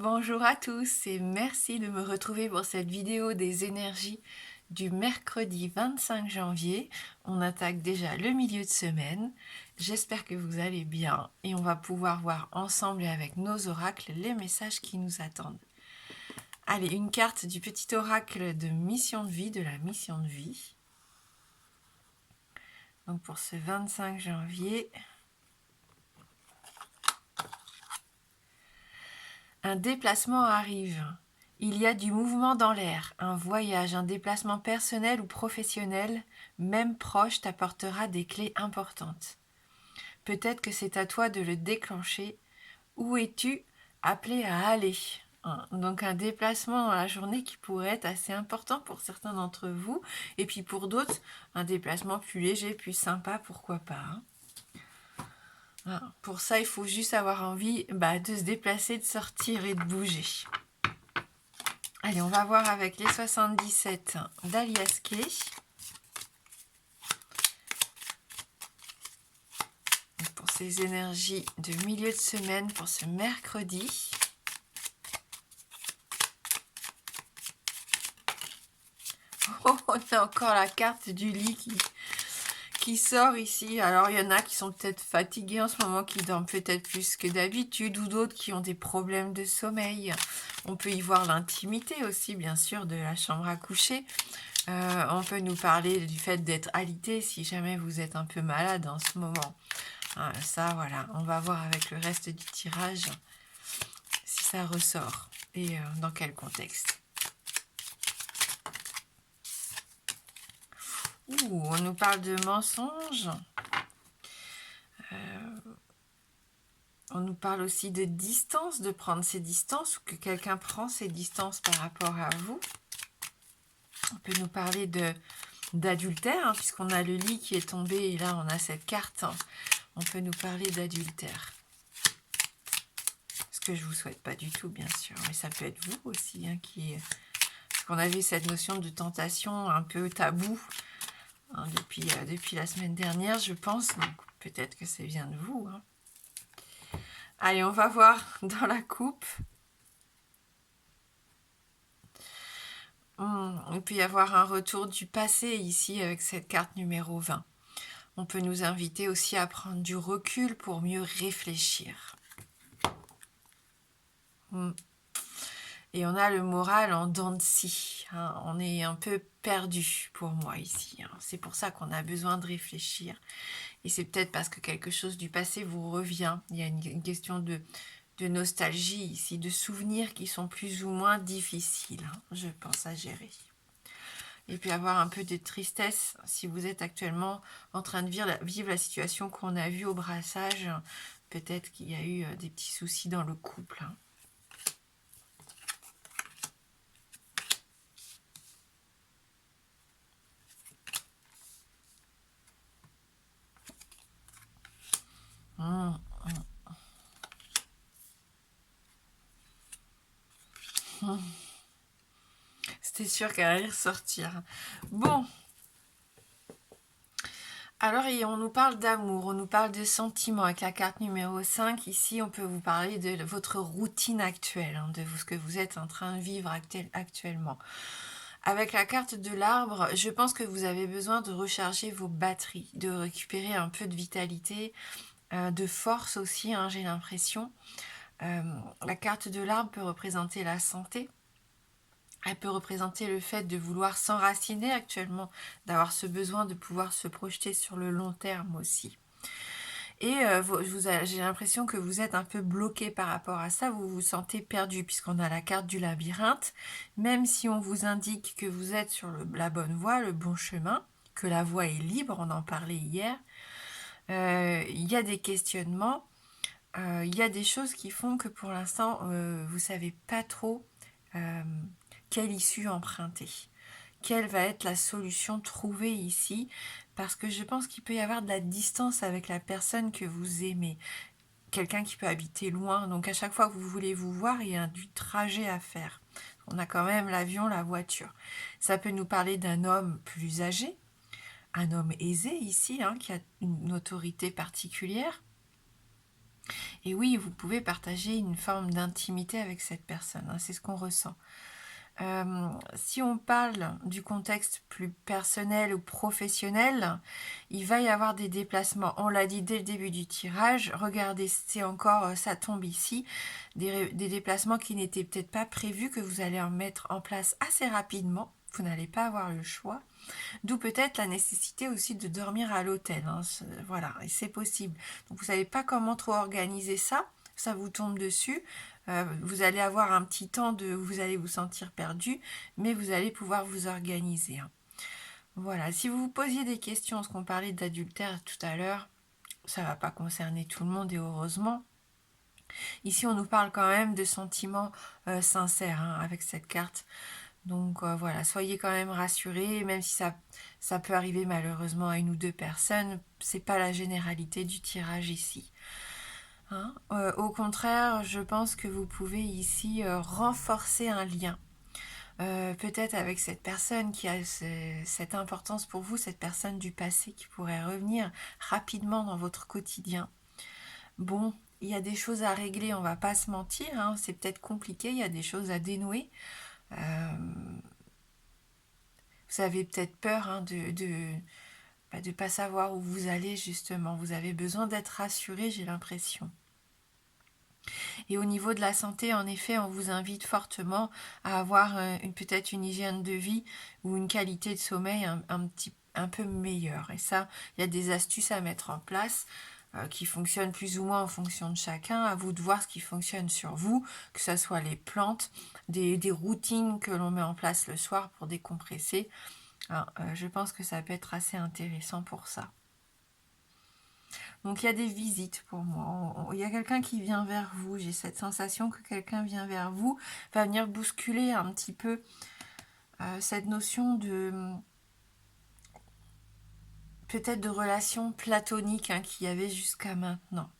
Bonjour à tous et merci de me retrouver pour cette vidéo des énergies du mercredi 25 janvier. On attaque déjà le milieu de semaine. J'espère que vous allez bien et on va pouvoir voir ensemble et avec nos oracles les messages qui nous attendent. Allez, une carte du petit oracle de mission de vie, de la mission de vie. Donc pour ce 25 janvier... Un déplacement arrive. Il y a du mouvement dans l'air, un voyage, un déplacement personnel ou professionnel, même proche, t'apportera des clés importantes. Peut-être que c'est à toi de le déclencher. Où es-tu appelé à aller? Donc un déplacement dans la journée qui pourrait être assez important pour certains d'entre vous, et puis pour d'autres, un déplacement plus léger, plus sympa, pourquoi pas. Pour ça, il faut juste avoir envie de se déplacer, de sortir et de bouger. Allez, on va voir avec les 77 d'Alias Kay. Pour ces énergies de milieu de semaine, pour ce mercredi. Oh, on a encore la carte du lit qui sort ici. Alors, il y en a qui sont peut-être fatigués en ce moment, qui dorment peut-être plus que d'habitude, ou d'autres qui ont des problèmes de sommeil. On peut y voir l'intimité aussi, bien sûr, de la chambre à coucher. On peut nous parler du fait d'être alité si jamais vous êtes un peu malade en ce moment. Ça, voilà, on va voir avec le reste du tirage si ça ressort et dans quel contexte. On nous parle de mensonges. On nous parle aussi de distance, de prendre ses distances ou que quelqu'un prend ses distances par rapport à vous. On peut nous parler d'adultère, puisqu'on a le lit qui est tombé et là on a cette carte. On peut nous parler d'adultère. Ce que je ne vous souhaite pas du tout, bien sûr, mais ça peut être vous aussi, parce qu'on avait cette notion de tentation un peu tabou depuis la semaine dernière, je pense. Donc peut-être que ça vient de vous. Allez, on va voir dans la coupe. Il peut y avoir un retour du passé ici avec cette carte numéro 20. On peut nous inviter aussi à prendre du recul pour mieux réfléchir. Et on a le moral en dents de scie. On est un peu perdu pour moi ici. C'est pour ça qu'on a besoin de réfléchir. Et c'est peut-être parce que quelque chose du passé vous revient. Il y a une question de nostalgie ici, de souvenirs qui sont plus ou moins difficiles, je pense, à gérer. Et puis avoir un peu de tristesse si vous êtes actuellement en train de vivre la situation qu'on a vue au brassage. Peut-être qu'il y a eu des petits soucis dans le couple. C'était sûr qu'elle allait ressortir. Bon. Alors, on nous parle d'amour, on nous parle de sentiments avec la carte numéro 5. Ici, on peut vous parler de votre routine actuelle, de ce que vous êtes en train de vivre actuellement. Avec la carte de l'arbre, je pense que vous avez besoin de recharger vos batteries, de récupérer un peu de vitalité, de force aussi, j'ai l'impression. La carte de l'arbre peut représenter la santé. Elle peut représenter le fait de vouloir s'enraciner actuellement, d'avoir ce besoin de pouvoir se projeter sur le long terme aussi. Et j'ai l'impression que vous êtes un peu bloqué par rapport à ça, vous vous sentez perdu puisqu'on a la carte du labyrinthe. Même si on vous indique que vous êtes sur la bonne voie, le bon chemin, que la voie est libre, on en parlait hier, il y a des questionnements, il y a des choses qui font que pour l'instant, vous ne savez pas trop quelle issue emprunter. Quelle va être la solution trouvée ici? Parce que je pense qu'il peut y avoir de la distance avec la personne que vous aimez. Quelqu'un qui peut habiter loin. Donc à chaque fois que vous voulez vous voir, il y a du trajet à faire. On a quand même l'avion, la voiture. Ça peut nous parler d'un homme plus âgé, un homme aisé ici, qui a une autorité particulière. Et oui, vous pouvez partager une forme d'intimité avec cette personne, hein, c'est ce qu'on ressent. Si on parle du contexte plus personnel ou professionnel, il va y avoir des déplacements. On l'a dit dès le début du tirage, regardez, c'est encore, ça tombe ici, des déplacements qui n'étaient peut-être pas prévus, que vous allez en mettre en place assez rapidement. Vous n'allez pas avoir le choix. D'où peut-être la nécessité aussi de dormir à l'hôtel. Hein. Voilà, et c'est possible. Donc vous savez pas comment trop organiser ça. Ça vous tombe dessus. Vous allez avoir un petit temps de... Vous allez vous sentir perdu, mais vous allez pouvoir vous organiser. Hein. Voilà, si vous vous posiez des questions, parce qu'on parlait d'adultère tout à l'heure, ça va pas concerner tout le monde et heureusement. Ici, on nous parle quand même de sentiments sincères hein, avec cette carte. Donc voilà, soyez quand même rassurés, même si ça peut arriver malheureusement à une ou deux personnes, c'est pas la généralité du tirage ici. Hein, au contraire, je pense que vous pouvez ici renforcer un lien. Peut-être avec cette personne qui a cette importance pour vous, cette personne du passé qui pourrait revenir rapidement dans votre quotidien. Bon, il y a des choses à régler, on va pas se mentir, hein, c'est peut-être compliqué, il y a des choses à dénouer. Vous avez peut-être peur hein, de pas savoir où vous allez justement. Vous avez besoin d'être rassuré, j'ai l'impression. Et au niveau de la santé, en effet, on vous invite fortement à avoir peut-être une hygiène de vie ou une qualité de sommeil un peu meilleure. Et ça, il y a des astuces à mettre en place qui fonctionnent plus ou moins en fonction de chacun. À vous de voir ce qui fonctionne sur vous, que ce soit les plantes, des routines que l'on met en place le soir pour décompresser. Alors, je pense que ça peut être assez intéressant pour ça. Donc il y a des visites pour moi. Il y a quelqu'un qui vient vers vous. J'ai cette sensation que quelqu'un vient vers vous, va venir bousculer un petit peu cette notion de peut-être de relation platonique hein, qu'il y avait jusqu'à maintenant.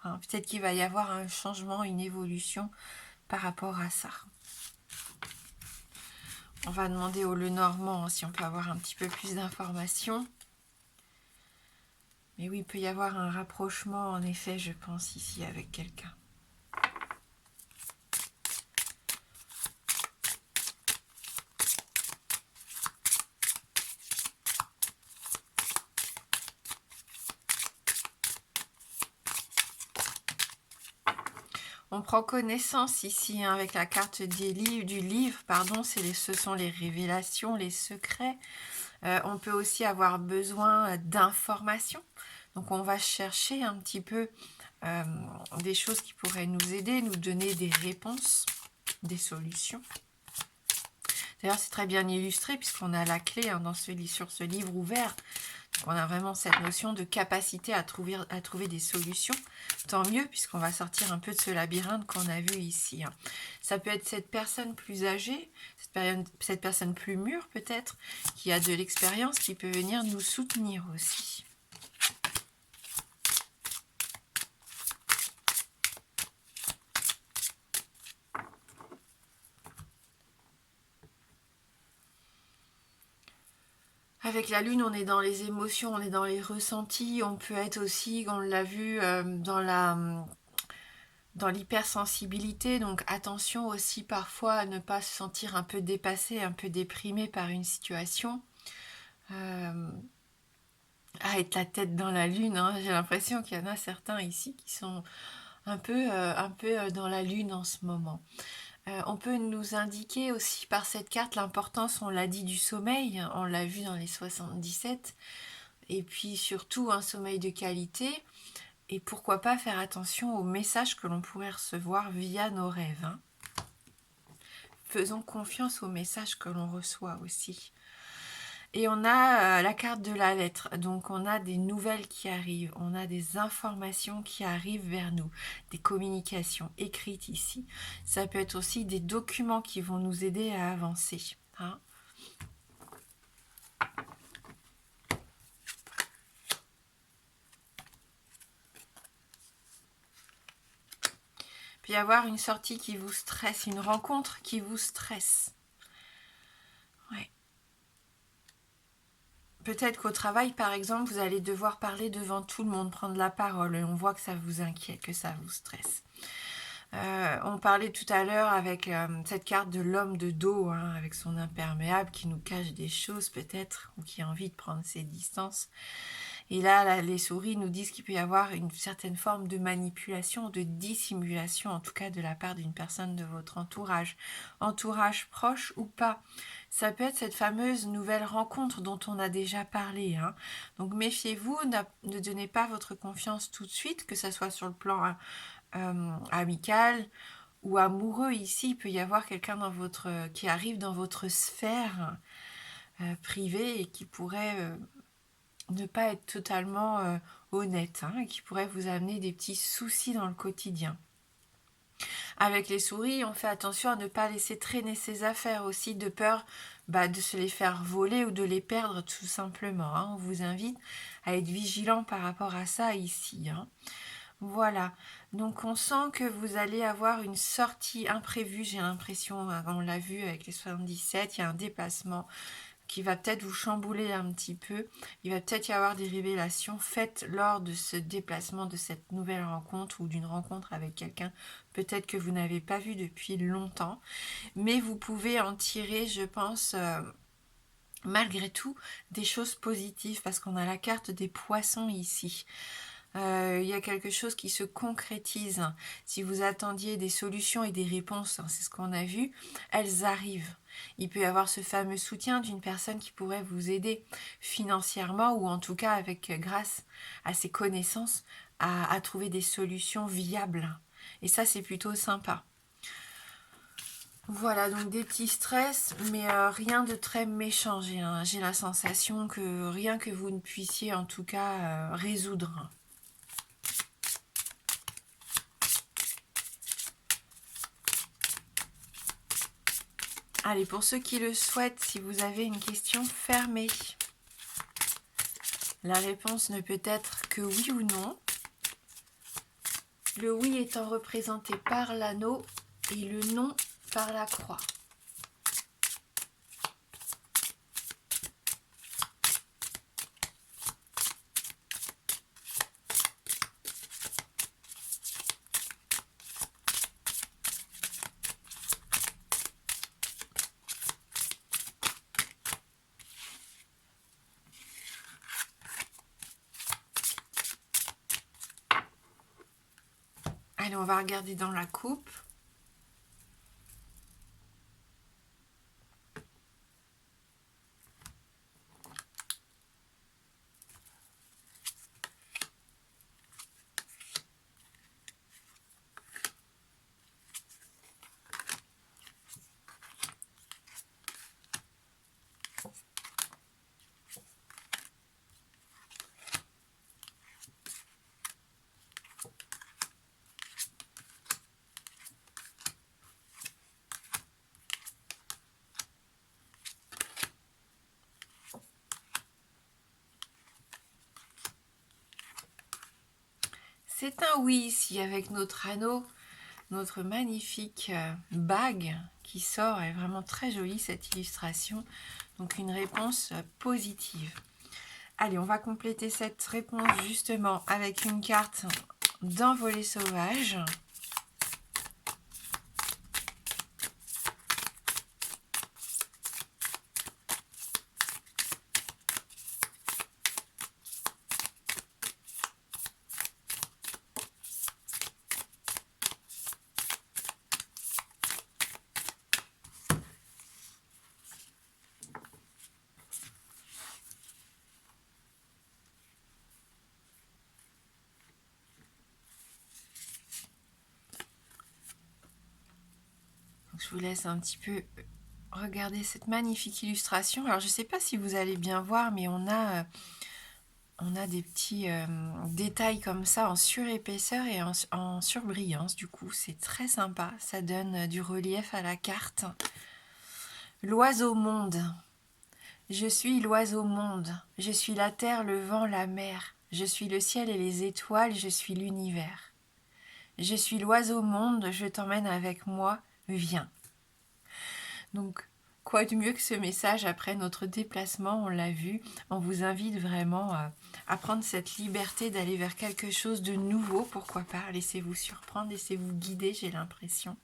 Hein, peut-être qu'il va y avoir un changement, une évolution par rapport à ça. On va demander au Lenormand hein, si on peut avoir un petit peu plus d'informations. Mais oui, il peut y avoir un rapprochement, en effet, je pense, ici, avec quelqu'un. On prend connaissance ici, hein, avec la carte du livre, pardon, ce sont les révélations, les secrets. On peut aussi avoir besoin d'informations. Donc on va chercher un petit peu des choses qui pourraient nous aider, nous donner des réponses, des solutions. D'ailleurs, c'est très bien illustré puisqu'on a la clé hein, sur ce livre ouvert. Donc, on a vraiment cette notion de capacité à trouver des solutions. Tant mieux puisqu'on va sortir un peu de ce labyrinthe qu'on a vu ici. Hein. Ça peut être cette personne plus âgée, cette personne plus mûre peut-être, qui a de l'expérience, qui peut venir nous soutenir aussi. Avec la lune, on est dans les émotions, on est dans les ressentis. On peut être aussi, on l'a vu, dans l'hypersensibilité. Donc attention aussi parfois à ne pas se sentir un peu dépassé, un peu déprimé par une situation. À être la tête dans la lune. Hein. J'ai l'impression qu'il y en a certains ici qui sont un peu dans la lune en ce moment. On peut nous indiquer aussi par cette carte l'importance, on l'a dit, du sommeil, on l'a vu dans les 77, et puis surtout un sommeil de qualité, et pourquoi pas faire attention aux messages que l'on pourrait recevoir via nos rêves. Hein. Faisons confiance aux messages que l'on reçoit aussi. Et on a la carte de la lettre, donc on a des nouvelles qui arrivent, on a des informations qui arrivent vers nous, des communications écrites ici. Ça peut être aussi des documents qui vont nous aider à avancer. Hein. Puis y avoir une sortie qui vous stresse, une rencontre qui vous stresse. Ouais. peut-être qu'au travail, par exemple, vous allez devoir parler devant tout le monde, prendre la parole, et on voit que ça vous inquiète, que ça vous stresse. On parlait tout à l'heure avec cette carte de l'homme de dos, hein, avec son imperméable qui nous cache des choses peut-être, ou qui a envie de prendre ses distances. Et là, les souris nous disent qu'il peut y avoir une certaine forme de manipulation, de dissimulation, en tout cas de la part d'une personne de votre entourage proche ou pas. Ça peut être cette fameuse nouvelle rencontre dont on a déjà parlé, hein. Donc méfiez-vous, ne donnez pas votre confiance tout de suite, que ce soit sur le plan amical ou amoureux. Ici, il peut y avoir quelqu'un qui arrive dans votre sphère privée et qui pourrait ne pas être totalement honnête, hein, et qui pourrait vous amener des petits soucis dans le quotidien. Avec les souris, on fait attention à ne pas laisser traîner ses affaires aussi, de peur de se les faire voler ou de les perdre tout simplement, hein. On vous invite à être vigilant par rapport à ça ici, hein. Voilà, donc on sent que vous allez avoir une sortie imprévue, j'ai l'impression, on l'a vu avec les 77, il y a un déplacement qui va peut-être vous chambouler un petit peu. Il va peut-être y avoir des révélations faites lors de ce déplacement, de cette nouvelle rencontre ou d'une rencontre avec quelqu'un peut-être que vous n'avez pas vu depuis longtemps. Mais vous pouvez en tirer, je pense, malgré tout, des choses positives parce qu'on a la carte des poissons ici. Il y a quelque chose qui se concrétise. Si vous attendiez des solutions et des réponses, hein, c'est ce qu'on a vu, elles arrivent. Il peut y avoir ce fameux soutien d'une personne qui pourrait vous aider financièrement ou en tout cas grâce à ses connaissances à trouver des solutions viables. Et ça, c'est plutôt sympa. Voilà, donc des petits stress, mais rien de très méchant. J'ai la sensation que rien que vous ne puissiez en tout cas résoudre. Allez, pour ceux qui le souhaitent, si vous avez une question, fermée. La réponse ne peut être que oui ou non. Le oui étant représenté par l'anneau et le non par la croix. Allez, on va regarder dans la coupe. C'est un oui ici avec notre anneau, notre magnifique bague qui sort. Elle est vraiment très jolie cette illustration. Donc une réponse positive. Allez, on va compléter cette réponse justement avec une carte d'envolée sauvage. Je vous laisse un petit peu regarder cette magnifique illustration. Alors, je ne sais pas si vous allez bien voir, mais on a des petits détails comme ça en surépaisseur et en surbrillance. Du coup, c'est très sympa. Ça donne du relief à la carte. L'oiseau monde. Je suis l'oiseau monde. Je suis la terre, le vent, la mer. Je suis le ciel et les étoiles. Je suis l'univers. Je suis l'oiseau monde. Je t'emmène avec moi. Viens. Donc, quoi de mieux que ce message après notre déplacement, on l'a vu. On vous invite vraiment à prendre cette liberté d'aller vers quelque chose de nouveau, pourquoi pas. Laissez-vous surprendre, laissez-vous guider, j'ai l'impression.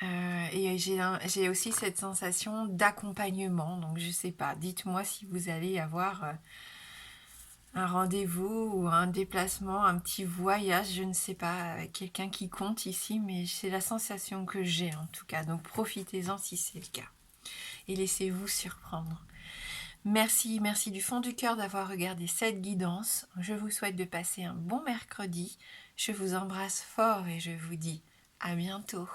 Et j'ai aussi cette sensation d'accompagnement, donc je sais pas, dites-moi si vous allez avoir un rendez-vous ou un déplacement, un petit voyage, je ne sais pas, avec quelqu'un qui compte ici, mais c'est la sensation que j'ai en tout cas, donc profitez-en si c'est le cas. Et laissez-vous surprendre. Merci, merci du fond du cœur d'avoir regardé cette guidance. Je vous souhaite de passer un bon mercredi. Je vous embrasse fort et je vous dis à bientôt.